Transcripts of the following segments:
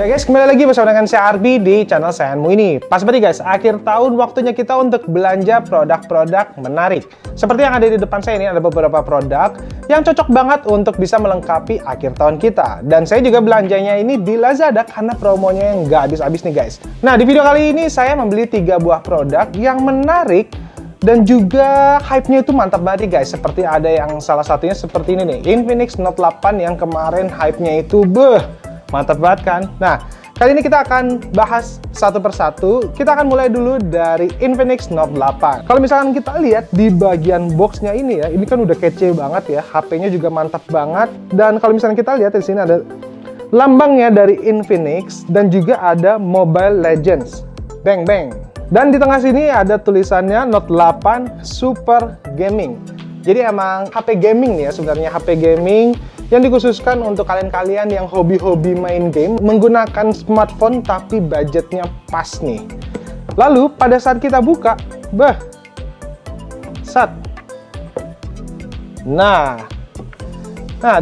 Oke guys, kembali lagi bersama dengan saya Arbi di channel Sayanmu ini. Pas banget guys, akhir tahun waktunya kita untuk belanja produk-produk menarik. Seperti yang ada di depan saya ini ada beberapa produk yang cocok banget untuk bisa melengkapi akhir tahun kita. Dan saya juga belanjanya ini di Lazada karena promonya yang nggak habis-habis nih guys. Nah, di video kali ini saya membeli 3 buah produk yang menarik dan juga hype-nya itu mantap banget guys. Seperti ada yang salah satunya seperti ini nih, Infinix Note 8 yang kemarin hype-nya itu mantap banget kan? Nah, kali ini kita akan bahas satu persatu. Kita akan mulai dulu dari Infinix Note 8. Kalau misalkan kita lihat di bagian boxnya ini ya, ini kan udah kece banget ya. HP-nya juga mantap banget. Dan kalau misalkan kita lihat di sini ada lambangnya dari Infinix dan juga ada Mobile Legends. Bang bang. Dan di tengah sini ada tulisannya Note 8 Super Gaming. Jadi emang HP gaming nih ya, sebenarnya HP gaming yang dikhususkan untuk kalian-kalian yang hobi-hobi main game menggunakan smartphone tapi budgetnya pas nih. Lalu pada saat kita buka, Nah,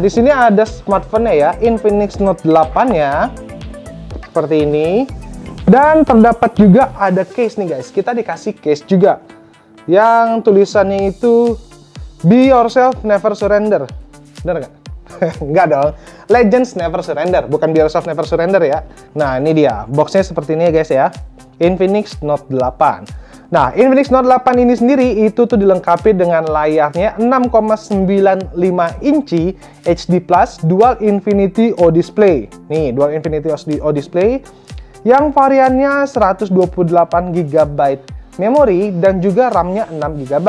di sini ada smartphone-nya ya, Infinix Note 8 ya. Seperti ini. Dan terdapat juga ada case nih guys. Kita dikasih case juga yang tulisannya itu Be Yourself Never Surrender. Bener nggak? Nggak dong, Legends Never Surrender, bukan Be Yourself Never Surrender ya. Nah, ini dia, boxnya seperti ini ya guys ya, Infinix Note 8. Nah, Infinix Note 8 ini sendiri itu tuh dilengkapi dengan layarnya 6,95 inci HD Plus Dual Infinity O Display. Nih, Dual Infinity O Display yang variannya 128 GB memori dan juga RAM-nya 6 GB.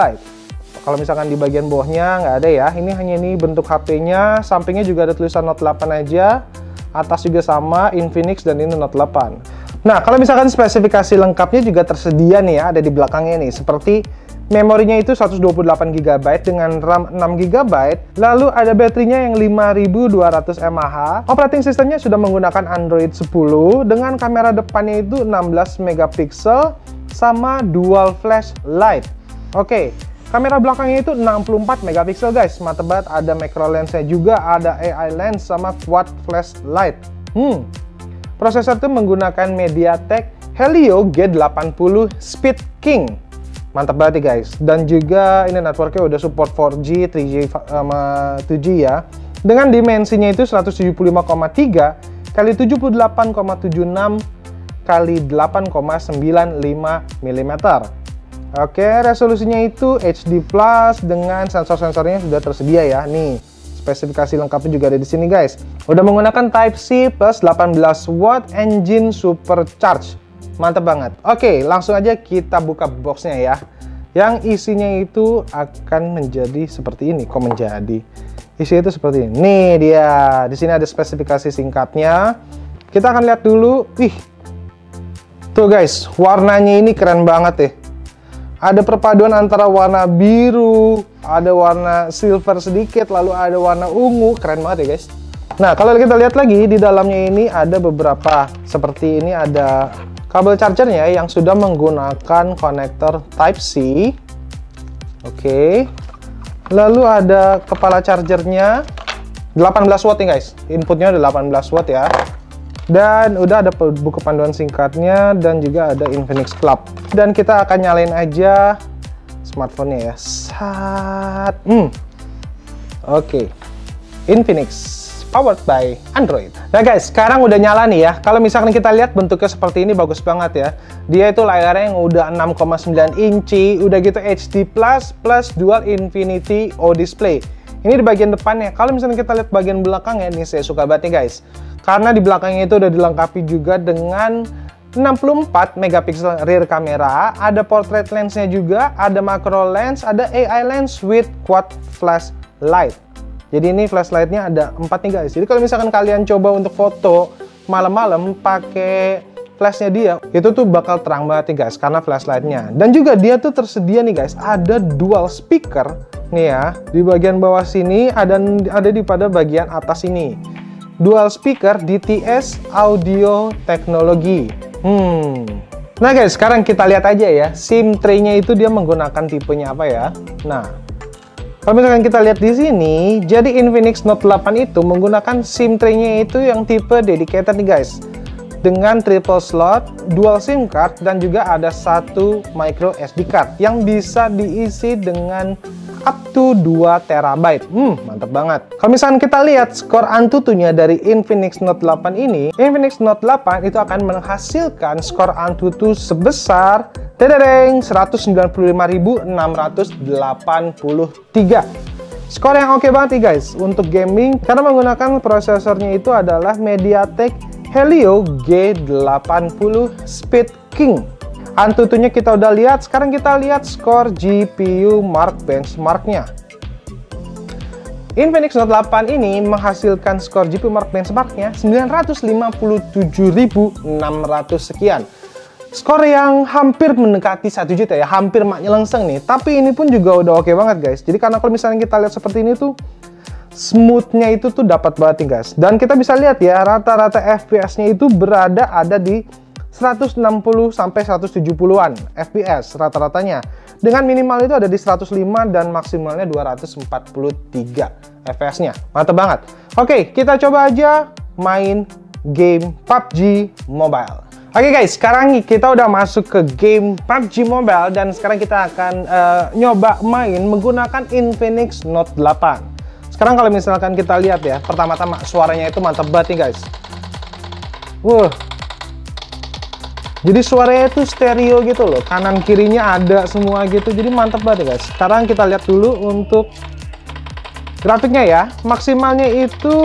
Kalau misalkan di bagian bawahnya nggak ada ya, ini hanya ini bentuk HP-nya, sampingnya juga ada tulisan Note 8 aja, atas juga sama Infinix dan ini Note 8. Nah, kalau misalkan spesifikasi lengkapnya juga tersedia nih ya, ada di belakangnya nih, seperti memorinya itu 128 GB dengan RAM 6 GB, lalu ada baterainya yang 5200 mAh, operating sistemnya sudah menggunakan Android 10, dengan kamera depannya itu 16 megapiksel sama dual flash light. Oke. Kamera belakangnya itu 64 megapiksel guys, mantap banget. Ada macro lensnya juga, ada AI lens sama quad flash light. Prosesor itu menggunakan MediaTek Helio G80 Speed King. Mantap banget nih guys. Dan juga ini networknya udah support 4G, 3G sama 2G ya. Dengan dimensinya itu 175,3 kali 78,76 kali 8,95 mm. Oke, resolusinya itu HD Plus dengan sensor-sensornya sudah tersedia ya. Nih, spesifikasi lengkapnya juga ada di sini guys. Udah menggunakan Type-C plus 18 watt engine supercharge. Mantap banget. Oke, langsung aja kita buka boxnya ya. Yang isinya itu akan menjadi seperti ini. Kok menjadi? Isinya itu seperti ini. Nih dia. Di sini ada spesifikasi singkatnya. Kita akan lihat dulu. Wih. Tuh guys, warnanya ini keren banget ya. Ada perpaduan antara warna biru, ada warna silver sedikit, lalu ada warna ungu. Keren banget ya guys. Nah, kalau kita lihat lagi di dalamnya ini ada beberapa, seperti ini ada kabel chargernya yang sudah menggunakan konektor Type-C. Oke. Lalu ada kepala chargernya 18 watt nih guys. Inputnya udah 18 watt ya. Dan udah ada buku panduan singkatnya dan juga ada Infinix Club. Dan kita akan nyalain aja smartphone-nya ya. Oke. Infinix powered by Android. Nah guys, sekarang udah nyala nih ya. Kalau misalkan kita lihat bentuknya seperti ini bagus banget ya. Dia itu layarnya yang udah 6,9 inci, udah gitu HD Plus plus Dual Infinity O Display. Ini di bagian depannya. Kalau misalnya kita lihat bagian belakangnya, ini saya suka banget nih guys. Karena di belakangnya itu udah dilengkapi juga dengan 64 megapiksel rear kamera, ada portrait lensnya juga, ada macro lens, ada AI lens with quad flash light. Jadi ini flashlightnya ada 4 nih guys. Jadi kalau misalkan kalian coba untuk foto malam-malam pakai flashnya dia, itu tuh bakal terang banget nih guys karena flashlightnya. Dan juga dia tuh tersedia nih guys, ada dual speaker nih ya. Di bagian bawah sini ada di pada bagian atas ini. Dual speaker DTS audio teknologi. Nah guys, sekarang kita lihat aja ya, SIM tray-nya itu dia menggunakan tipenya apa ya. Nah, kalau misalkan kita lihat di sini, jadi Infinix Note 8 itu menggunakan SIM tray-nya itu yang tipe dedicated nih guys. dengan triple slot, dual SIM card, dan juga ada satu micro SD card yang bisa diisi dengan up to 2 TB. Mantap banget. Kalau misalnya kita lihat skor Antutunya dari Infinix Note 8 ini, Infinix Note 8 itu akan menghasilkan skor Antutu sebesar 195.683. Skor yang oke banget nih guys untuk gaming karena menggunakan prosesornya itu adalah MediaTek Helio G80 Speed King. Antutunya kita udah lihat, sekarang kita lihat skor GPU Mark benchmarknya. Infinix Note 8 ini menghasilkan skor GPU Mark benchmarknya 957.600 sekian. Skor yang hampir mendekati 1 juta ya, hampir mak nyelengseng nih. Tapi ini pun juga udah oke banget guys. Jadi karena kalau misalnya kita lihat seperti ini tuh, smoothnya itu tuh dapat banget nih guys. Dan kita bisa lihat ya, rata-rata FPS-nya itu ada di 160 sampai 170-an FPS rata-ratanya. Dengan minimal itu ada di 105 dan maksimalnya 243 FPS-nya. Mantap banget. Oke, kita coba aja main game PUBG Mobile. Oke guys, sekarang kita udah masuk ke game PUBG Mobile dan sekarang kita akan nyoba main menggunakan Infinix Note 8. Sekarang kalau misalkan kita lihat ya, pertama-tama suaranya itu mantap banget nih guys. Jadi suaranya itu stereo gitu loh, kanan kirinya ada semua gitu, jadi mantep banget ya guys. Sekarang kita lihat dulu untuk grafiknya ya, maksimalnya itu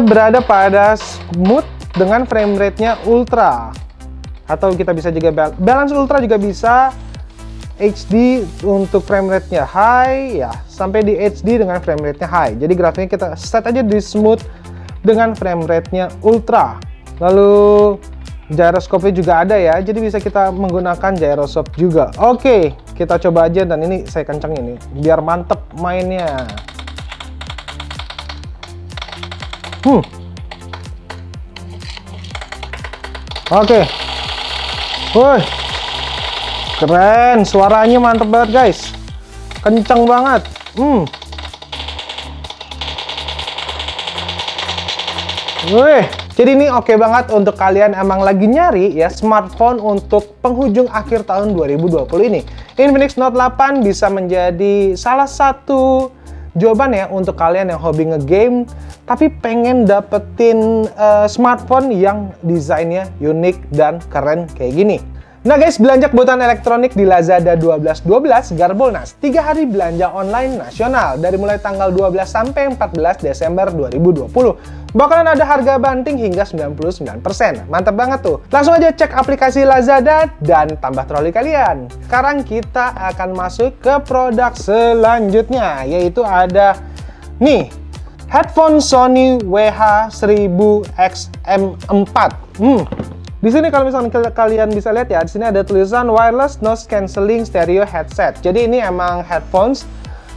berada pada smooth dengan frame rate-nya ultra, atau kita bisa juga balance ultra juga bisa, HD untuk frame rate-nya high ya, sampai di HD dengan frame rate-nya high. Jadi grafiknya kita set aja di smooth dengan frame rate-nya ultra. Lalu gyroscope-nya juga ada ya, jadi bisa kita menggunakan gyroscope juga. Oke, kita coba aja dan ini saya kencengin nih, biar mantep mainnya. Oke. Woi. Keren, suaranya mantep banget guys. Kenceng banget. Wih. Jadi ini oke banget untuk kalian emang lagi nyari ya smartphone untuk penghujung akhir tahun 2020 ini. Infinix Note 8 bisa menjadi salah satu jawaban ya untuk kalian yang hobi ngegame tapi pengen dapetin smartphone yang desainnya unik dan keren kayak gini. Nah guys, belanja kebutuhan elektronik di Lazada 12.12 Garbolnas 3 hari belanja online nasional dari mulai tanggal 12 sampai 14 Desember 2020. Bakalan ada harga banting hingga 99%. Mantap banget tuh. Langsung aja cek aplikasi Lazada dan tambah troli kalian. Sekarang kita akan masuk ke produk selanjutnya, yaitu ada nih headphone Sony WH-1000XM4. Di sini kalau misalnya kalian bisa lihat ya, di sini ada tulisan wireless noise cancelling stereo headset. Jadi ini emang headphones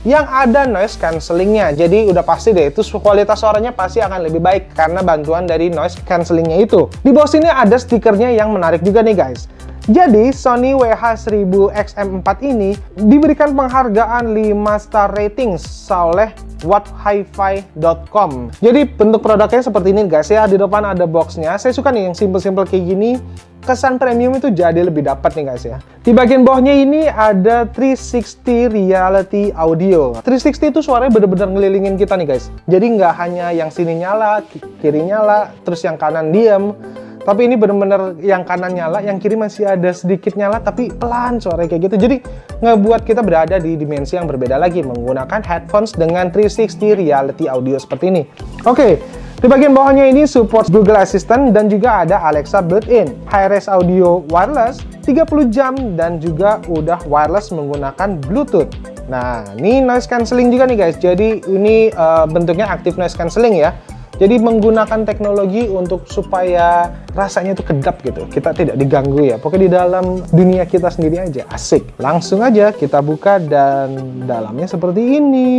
yang ada noise cancellingnya. Jadi udah pasti deh, itu kualitas suaranya pasti akan lebih baik karena bantuan dari noise cancellingnya itu. Di bawah sini ada stikernya yang menarik juga nih guys. Jadi Sony WH-1000XM4 ini diberikan penghargaan 5 star ratings oleh whathifi.com. Jadi bentuk produknya seperti ini guys ya. Di depan ada boxnya. Saya suka nih yang simple-simple kayak gini. Kesan premium itu jadi lebih dapat nih guys ya. Di bagian bawahnya ini ada 360 reality audio. 360 itu suaranya bener-bener ngelilingin kita nih guys. Jadi nggak hanya yang sini nyala, kiri nyala, terus yang kanan diem. Tapi ini bener-bener yang kanan nyala, yang kiri masih ada sedikit nyala, tapi pelan suaranya kayak gitu. Jadi ngebuat kita berada di dimensi yang berbeda lagi menggunakan headphones dengan 360 reality audio seperti ini. Oke, di bagian bawahnya ini support Google Assistant dan juga ada Alexa built-in. Hi-res audio wireless, 30 jam dan juga udah wireless menggunakan Bluetooth. Nah, ini noise cancelling juga nih guys. Jadi ini bentuknya active noise cancelling ya. Jadi menggunakan teknologi untuk supaya rasanya itu kedap gitu. Kita tidak diganggu ya. Pokoknya di dalam dunia kita sendiri aja. Asik. Langsung aja kita buka dan dalamnya seperti ini.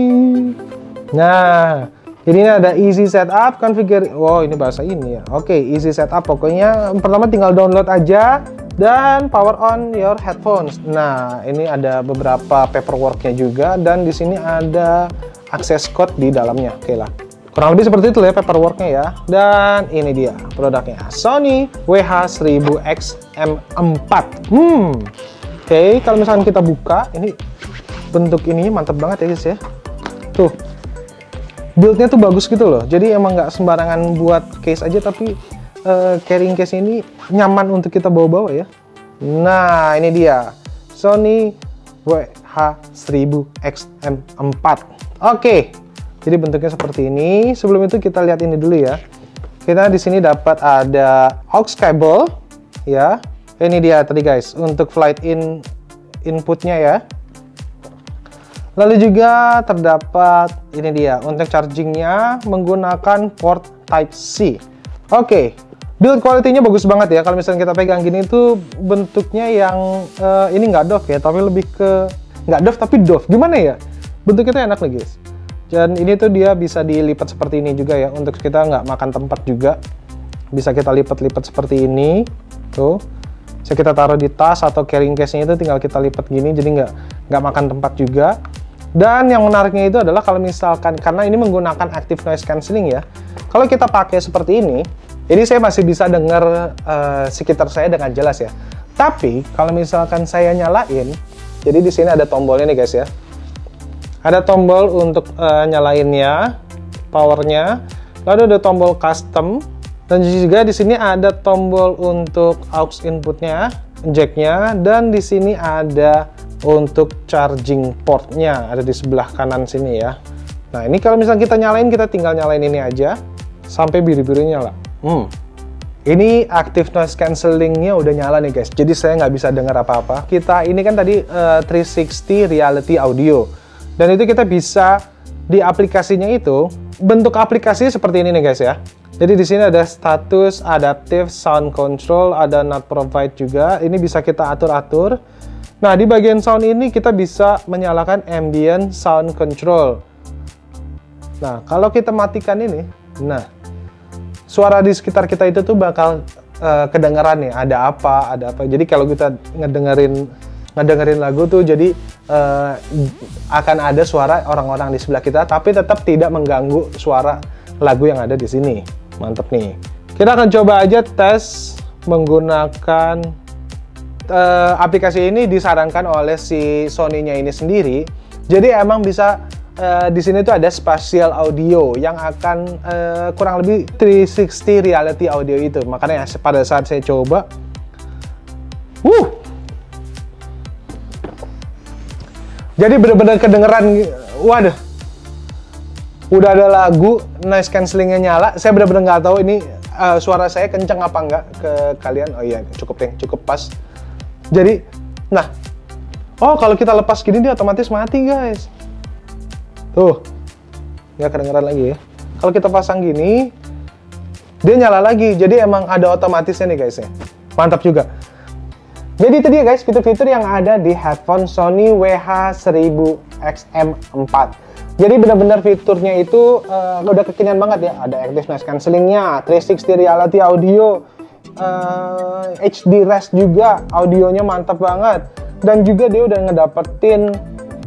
Nah, jadi ini ada easy setup, configure. Wow, ini bahasa ini ya. Oke, easy setup. Pokoknya pertama tinggal download aja dan power on your headphones. Nah, ini ada beberapa paperworknya juga dan di sini ada access code di dalamnya. Oke lah. Kurang lebih seperti itu ya paperworknya ya. Dan ini dia produknya, Sony WH-1000X-M4. Oke, kalau misalkan kita buka, ini bentuk ininya mantap banget ya guys ya. Tuh, build-nya tuh bagus gitu loh. Jadi emang nggak sembarangan buat case aja, tapi carrying case ini nyaman untuk kita bawa-bawa ya. Nah, ini dia Sony WH-1000X-M4. Oke, jadi bentuknya seperti ini. Sebelum itu kita lihat ini dulu ya. Kita di sini dapat ada aux cable ya. Ini dia tadi guys untuk flight inputnya ya. Lalu juga terdapat ini dia untuk chargingnya menggunakan port Type C. Oke, build quality-nya bagus banget ya. Kalau misalnya kita pegang gini itu bentuknya yang ini nggak doff ya, tapi lebih ke nggak doff tapi doff. Gimana ya? Bentuknya tuh enak nih guys. Dan ini tuh dia bisa dilipat seperti ini juga ya, untuk kita nggak makan tempat juga. Bisa kita lipat-lipat seperti ini. Tuh, bisa kita taruh di tas atau carrying case-nya itu tinggal kita lipat gini, jadi nggak makan tempat juga. Dan yang menariknya itu adalah kalau misalkan, karena ini menggunakan active noise cancelling ya, kalau kita pakai seperti ini saya masih bisa dengar sekitar saya dengan jelas ya. Tapi kalau misalkan saya nyalain, jadi di sini ada tombolnya nih guys ya. Ada tombol untuk nyalainnya, powernya, lalu ada tombol custom, dan juga di sini ada tombol untuk aux inputnya, jacknya, dan di sini ada untuk charging portnya, ada di sebelah kanan sini ya. Nah ini kalau misalnya kita nyalain, kita tinggal nyalain ini aja sampai biru-biru nyala. Ini active noise cancellingnya udah nyala nih guys, jadi saya nggak bisa dengar apa-apa. Kita ini kan tadi 360 reality audio, dan itu kita bisa di aplikasinya itu, bentuk aplikasinya seperti ini nih guys ya. Jadi di sini ada status, adaptive sound control, ada not provide juga. Ini bisa kita atur-atur. Nah di bagian sound ini kita bisa menyalakan ambient sound control. Nah kalau kita matikan ini, nah suara di sekitar kita itu tuh bakal kedengeran nih, ada apa. Jadi kalau kita ngedengerin lagu tuh, jadi akan ada suara orang-orang di sebelah kita, tapi tetap tidak mengganggu suara lagu yang ada di sini. Mantep nih. Kita akan coba aja tes menggunakan aplikasi ini. Disarankan oleh si Sony-nya ini sendiri. Jadi emang bisa di sini tuh ada spatial audio yang akan kurang lebih 360 reality audio itu. Makanya pada saat saya coba, jadi bener-bener kedengeran. Waduh, udah ada lagu, noise cancellingnya nyala. Saya bener-bener nggak tahu ini suara saya kenceng apa enggak ke kalian. Oh iya, cukup deh, cukup pas. Jadi, nah, kalau kita lepas gini dia otomatis mati guys. Tuh, nggak kedengeran lagi ya. Kalau kita pasang gini, dia nyala lagi. Jadi emang ada otomatisnya nih guys ya. Mantap juga. Jadi itu dia guys, fitur-fitur yang ada di headphone Sony WH-1000X-M4. Jadi benar-benar fiturnya itu udah kekinian banget ya. Ada active noise cancellingnya, 360 reality audio, HD rest juga, audionya mantap banget. Dan juga dia udah ngedapetin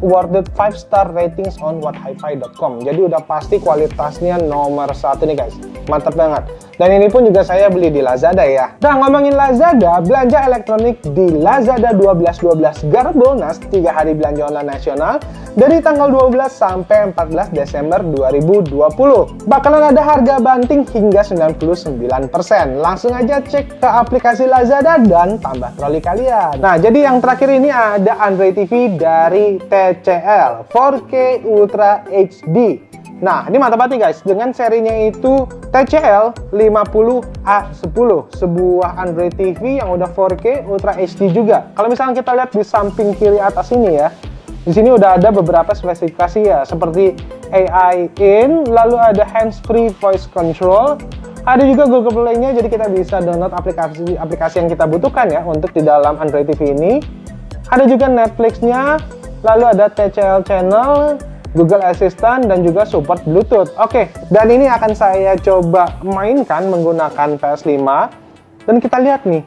awarded 5-star ratings on whathifi.com. Jadi udah pasti kualitasnya nomor 1 nih guys. Mantap banget. Dan ini pun juga saya beli di Lazada ya. Nah ngomongin Lazada, belanja elektronik di Lazada 12.12 Garbolnas 3 hari belanja online nasional dari tanggal 12 sampai 14 Desember 2020. Bakalan ada harga banting hingga 99%. Langsung aja cek ke aplikasi Lazada dan tambah troli kalian. Nah jadi yang terakhir ini ada Android TV dari TCL 4K Ultra HD. Nah, ini mantap banget nih guys, dengan serinya itu TCL 50A10, sebuah Android TV yang udah 4K Ultra HD juga. Kalau misalnya kita lihat di samping kiri atas ini ya, di sini udah ada beberapa spesifikasi ya, seperti AI in, lalu ada hands-free voice control, ada juga Google Play-nya, jadi kita bisa download aplikasi yang kita butuhkan ya untuk di dalam Android TV ini. Ada juga Netflix-nya, lalu ada TCL Channel, Google Assistant, dan juga support Bluetooth. Oke, dan ini akan saya coba mainkan menggunakan PS5. Dan kita lihat nih,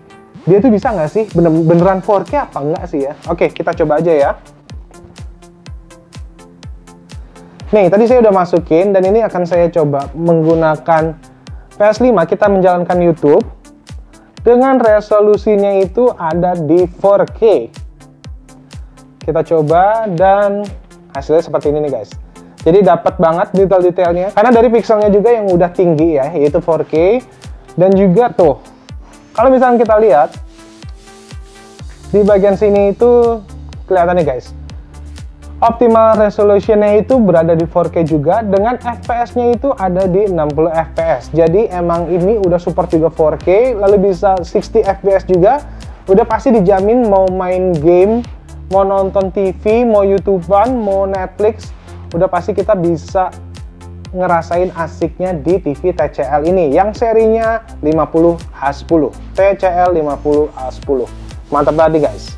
dia tuh bisa nggak sih? Beneran 4K apa enggak sih ya? Oke, kita coba aja ya. Nih, tadi saya udah masukin dan ini akan saya coba menggunakan PS5 kita menjalankan YouTube dengan resolusinya itu ada di 4K. Kita coba dan hasilnya seperti ini nih guys. Jadi dapat banget detail-detailnya karena dari pixelnya juga yang udah tinggi ya, yaitu 4K. Dan juga tuh, kalau misalnya kita lihat di bagian sini itu kelihatan nih guys, optimal resolutionnya itu berada di 4K juga, dengan FPS-nya itu ada di 60 FPS. Jadi emang ini udah support juga 4K, lalu bisa 60 FPS juga. Udah pasti dijamin mau main game, mau nonton TV, mau YouTubean, mau Netflix, udah pasti kita bisa ngerasain asiknya di TV TCL ini yang serinya 50A10. TCL 50A10. Mantap banget guys.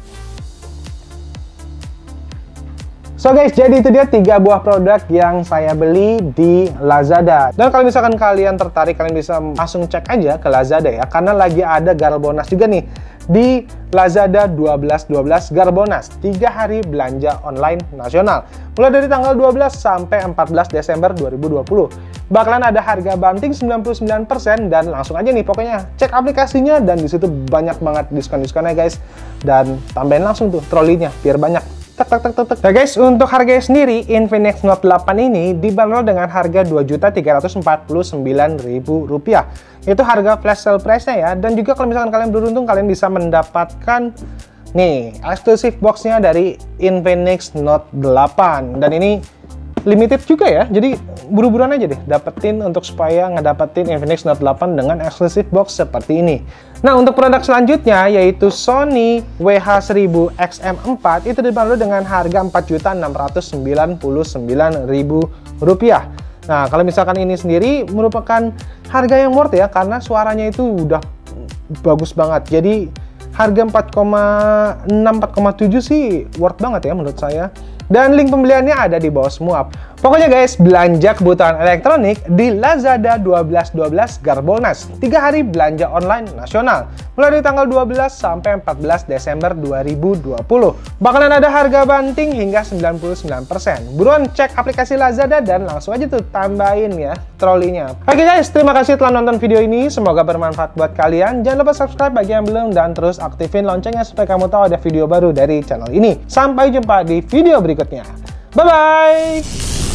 So guys, jadi itu dia 3 buah produk yang saya beli di Lazada. Dan kalau misalkan kalian tertarik, kalian bisa langsung cek aja ke Lazada ya. Karena lagi ada Garbonas juga nih di Lazada 12.12 Garbonas. 3 hari belanja online nasional. Mulai dari tanggal 12 sampai 14 Desember 2020. Bakalan ada harga banting 99% dan langsung aja nih pokoknya cek aplikasinya dan disitu banyak banget diskon-diskonnya guys. Dan tambahin langsung tuh trolinya biar banyak. Nah guys, untuk harganya sendiri Infinix Note 8 ini dibanderol dengan harga Rp2.349.000. Itu harga flash sale price-nya ya. Dan juga kalau misalkan kalian beruntung, kalian bisa mendapatkan nih eksklusif box-nya dari Infinix Note 8. Dan ini limited juga ya, jadi buru-buruan aja deh dapetin untuk supaya ngedapetin Infinix Note 8 dengan eksklusif box seperti ini. Nah, untuk produk selanjutnya yaitu Sony WH-1000 XM4 itu dibanderol dengan harga Rp4.699.000. Nah, kalau misalkan ini sendiri merupakan harga yang worth ya, karena suaranya itu udah bagus banget. Jadi harga 4,6, 4,7 sih worth banget ya menurut saya. Dan link pembeliannya ada di bawah semua. Pokoknya guys, belanja kebutuhan elektronik di Lazada 12.12 Garbonas. 3 hari belanja online nasional. Mulai dari tanggal 12 sampai 14 Desember 2020. Bakalan ada harga banting hingga 99%. Buruan cek aplikasi Lazada dan langsung aja tuh tambahin ya trolinya. Oke guys, terima kasih telah nonton video ini. Semoga bermanfaat buat kalian. Jangan lupa subscribe bagi yang belum dan terus aktifin loncengnya supaya kamu tahu ada video baru dari channel ini. Sampai jumpa di video berikutnya. Bye-bye!